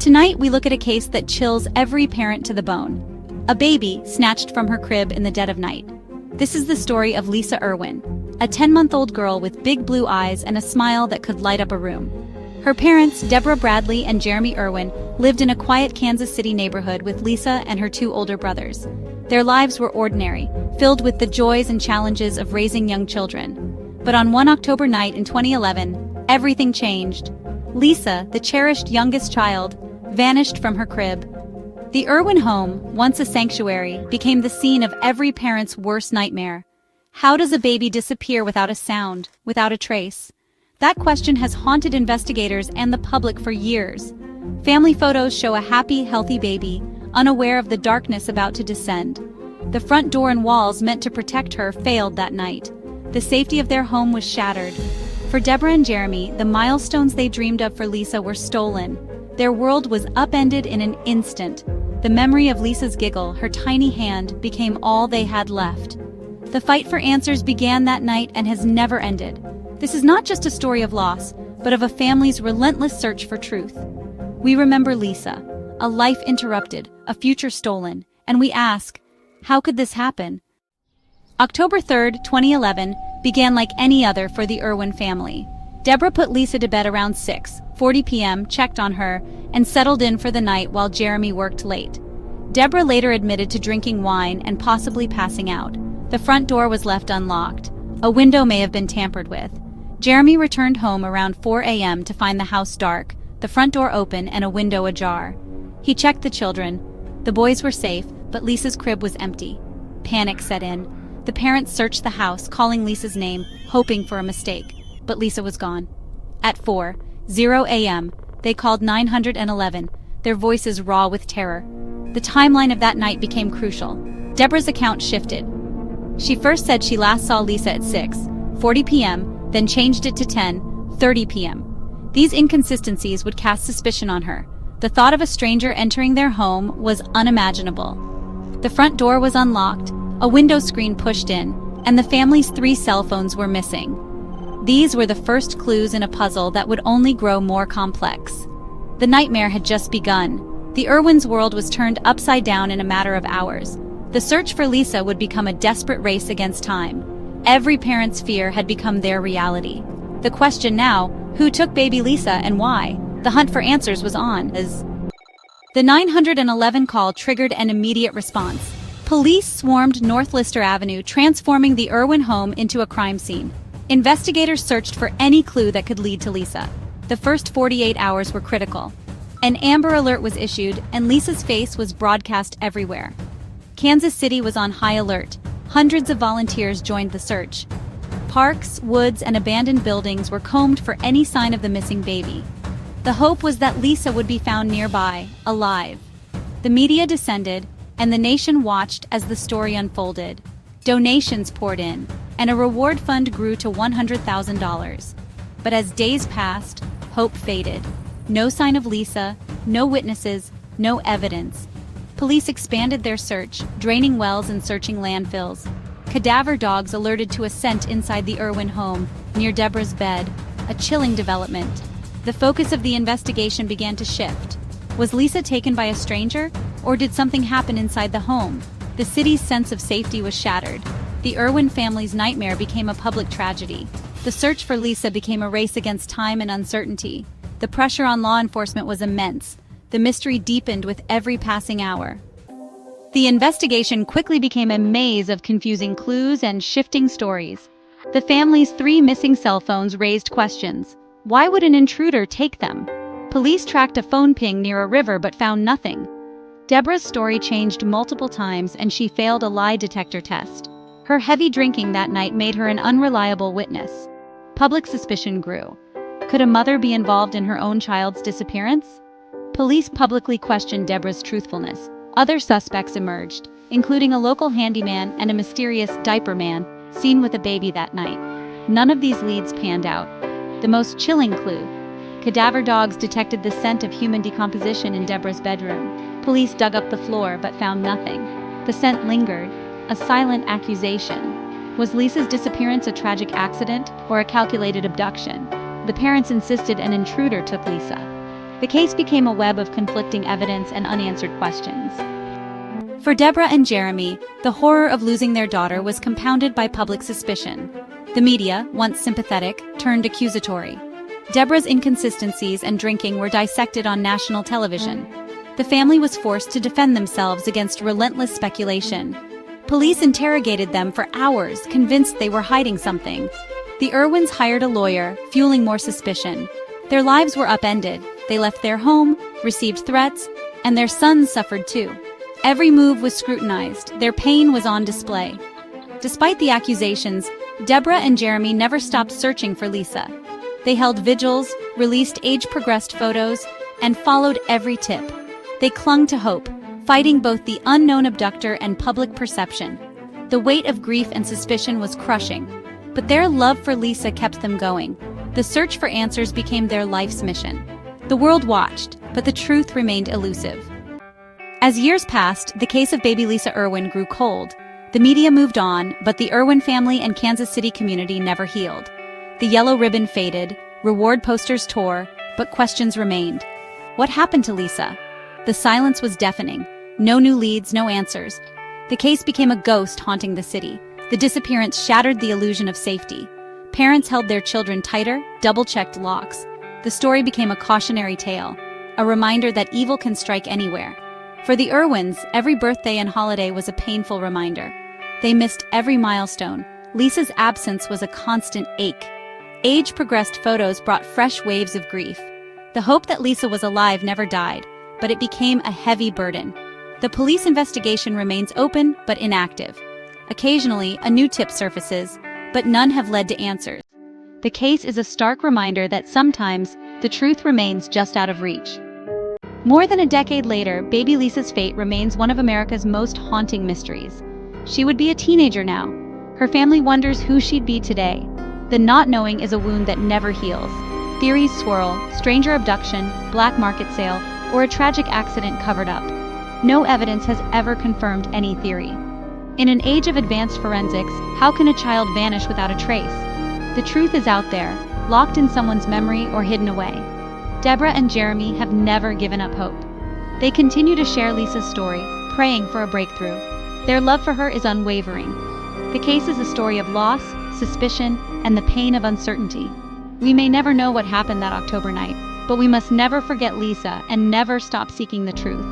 Tonight, we look at a case that chills every parent to the bone. A baby snatched from her crib in the dead of night. This is the story of Lisa Irwin, a 10-month-old girl with big blue eyes and a smile that could light up a room. Her parents, Deborah Bradley and Jeremy Irwin, lived in a quiet Kansas City neighborhood with Lisa and her two older brothers. Their lives were ordinary, filled with the joys and challenges of raising young children. But on one October night in 2011, everything changed. Lisa, the cherished youngest child, vanished from her crib. The Irwin home, once a sanctuary, became the scene of every parent's worst nightmare. How does a baby disappear without a sound, without a trace? That question has haunted investigators and the public for years. Family photos show a happy, healthy baby, unaware of the darkness about to descend. The front door and walls meant to protect her failed that night. The safety of their home was shattered. For Deborah and Jeremy, the milestones they dreamed of for Lisa were stolen. Their world was upended in an instant. The memory of Lisa's giggle, her tiny hand, became all they had left. The fight for answers began that night and has never ended. This is not just a story of loss, but of a family's relentless search for truth. We remember Lisa, a life interrupted, a future stolen, and we ask, how could this happen? October 3rd, 2011, began like any other for the Irwin family. Deborah put Lisa to bed around 6:40 p.m., checked on her, and settled in for the night while Jeremy worked late. Deborah later admitted to drinking wine and possibly passing out. The front door was left unlocked. A window may have been tampered with. Jeremy returned home around 4 a.m. to find the house dark, the front door open and a window ajar. He checked the children. The boys were safe, but Lisa's crib was empty. Panic set in. The parents searched the house, calling Lisa's name, hoping for a mistake. But Lisa was gone. At 4:00 a.m., they called 911, their voices raw with terror. The timeline of that night became crucial. Deborah's account shifted. She first said she last saw Lisa at 6:40 p.m., then changed it to 10:30 p.m. These inconsistencies would cast suspicion on her. The thought of a stranger entering their home was unimaginable. The front door was unlocked, a window screen pushed in, and the family's 3 cell phones were missing. These were the first clues in a puzzle that would only grow more complex. The nightmare had just begun. The Irwins' world was turned upside down in a matter of hours. The search for Lisa would become a desperate race against time. Every parent's fear had become their reality. The question now, who took baby Lisa and why? The hunt for answers was on. The 911 call triggered an immediate response. Police swarmed North Lister Avenue, transforming the Irwin home into a crime scene. Investigators searched for any clue that could lead to Lisa. The first 48 hours were critical. An Amber Alert was issued, and Lisa's face was broadcast everywhere. Kansas City was on high alert. Hundreds of volunteers joined the search. Parks, woods, and abandoned buildings were combed for any sign of the missing baby. The hope was that Lisa would be found nearby, alive. The media descended, and the nation watched as the story unfolded. Donations poured in, and a reward fund grew to $100,000. But as days passed, hope faded. No sign of Lisa, no witnesses, no evidence. Police expanded their search, draining wells and searching landfills. Cadaver dogs alerted to a scent inside the Irwin home, near Deborah's bed, a chilling development. The focus of the investigation began to shift. Was Lisa taken by a stranger, or did something happen inside the home? The city's sense of safety was shattered. The Irwin family's nightmare became a public tragedy. The search for Lisa became a race against time and uncertainty. The pressure on law enforcement was immense. The mystery deepened with every passing hour. The investigation quickly became a maze of confusing clues and shifting stories. The family's 3 missing cell phones raised questions. Why would an intruder take them? Police tracked a phone ping near a river but found nothing. Deborah's story changed multiple times and she failed a lie detector test. Her heavy drinking that night made her an unreliable witness. Public suspicion grew. Could a mother be involved in her own child's disappearance? Police publicly questioned Deborah's truthfulness. Other suspects emerged, including a local handyman and a mysterious diaper man seen with a baby that night. None of these leads panned out. The most chilling clue: cadaver dogs detected the scent of human decomposition in Deborah's bedroom. Police dug up the floor but found nothing. The scent lingered, a silent accusation. Was Lisa's disappearance a tragic accident or a calculated abduction? The parents insisted an intruder took Lisa. The case became a web of conflicting evidence and unanswered questions. For Deborah and Jeremy, the horror of losing their daughter was compounded by public suspicion. The media, once sympathetic, turned accusatory. Deborah's inconsistencies and drinking were dissected on national television. The family was forced to defend themselves against relentless speculation. Police interrogated them for hours, convinced they were hiding something. The Irwins hired a lawyer, fueling more suspicion. Their lives were upended. They left their home, received threats, and their sons suffered too. Every move was scrutinized. Their pain was on display. Despite the accusations, Deborah and Jeremy never stopped searching for Lisa. They held vigils, released age-progressed photos, and followed every tip. They clung to hope, fighting both the unknown abductor and public perception. The weight of grief and suspicion was crushing, but their love for Lisa kept them going. The search for answers became their life's mission. The world watched, but the truth remained elusive. As years passed, the case of baby Lisa Irwin grew cold. The media moved on, but the Irwin family and Kansas City community never healed. The yellow ribbon faded, reward posters tore, but questions remained. What happened to Lisa? The silence was deafening. No new leads, no answers. The case became a ghost haunting the city. The disappearance shattered the illusion of safety. Parents held their children tighter, double-checked locks. The story became a cautionary tale, a reminder that evil can strike anywhere. For the Irwins, every birthday and holiday was a painful reminder. They missed every milestone. Lisa's absence was a constant ache. Age-progressed photos brought fresh waves of grief. The hope that Lisa was alive never died, but it became a heavy burden. The police investigation remains open but inactive. Occasionally, a new tip surfaces, but none have led to answers. The case is a stark reminder that sometimes the truth remains just out of reach. More than a decade later, baby Lisa's fate remains one of America's most haunting mysteries. She would be a teenager now. Her family wonders who she'd be today. The not knowing is a wound that never heals. Theories swirl: stranger abduction, black market sale, or a tragic accident covered up. No evidence has ever confirmed any theory. In an age of advanced forensics, how can a child vanish without a trace? The truth is out there, locked in someone's memory or hidden away. Deborah and Jeremy have never given up hope. They continue to share Lisa's story, praying for a breakthrough. Their love for her is unwavering. The case is a story of loss, suspicion, and the pain of uncertainty. We may never know what happened that October night, but we must never forget Lisa and never stop seeking the truth.